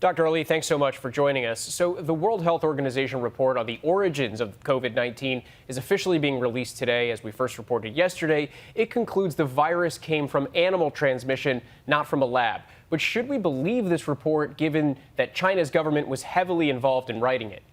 Dr. Ali, thanks so much for joining us. So the World Health Organization report on the origins of COVID-19 is officially being released today. As we first reported yesterday, it concludes the virus came from animal transmission, not from a lab. But should we believe this report, given that China's government was heavily involved in writing it?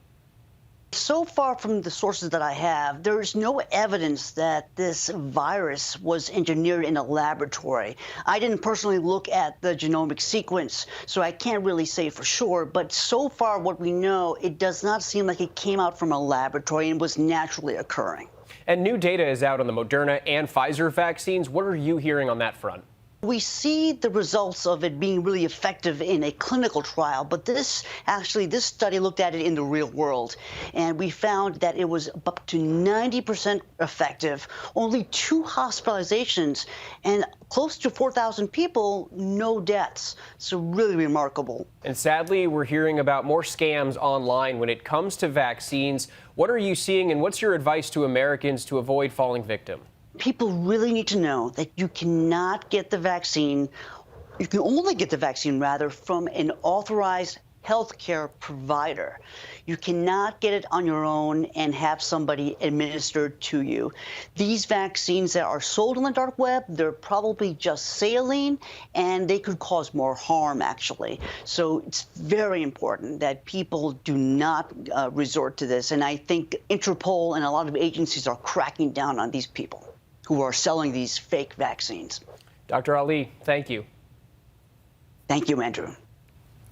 So far from the sources that I have, there is no evidence that this virus was engineered in a laboratory. I didn't personally look at the genomic sequence, so I can't really say for sure. But so far, what we know, it does not seem like it came out from a laboratory and was naturally occurring. And new data is out on the Moderna and Pfizer vaccines. What are you hearing on that front? We see the results of it being really effective in a clinical trial, but this study looked at it in the real world, and we found that it was up to 90% effective, only 2 hospitalizations, and close to 4,000 people, no deaths. So really remarkable. And sadly, we're hearing about more scams online when it comes to vaccines. What are you seeing, and what's your advice to Americans to avoid falling victim? People really need to know that you cannot get the vaccine. You can only get the vaccine, rather, from an authorized healthcare provider. You cannot get it on your own and have somebody administer it to you. These vaccines that are sold on the dark web, they're probably just saline, and they could cause more harm, actually. So it's very important that people do not resort to this. And I think Interpol and a lot of agencies are cracking down on these people who are selling these fake vaccines. Dr. Ali, thank you. Thank you, Andrew.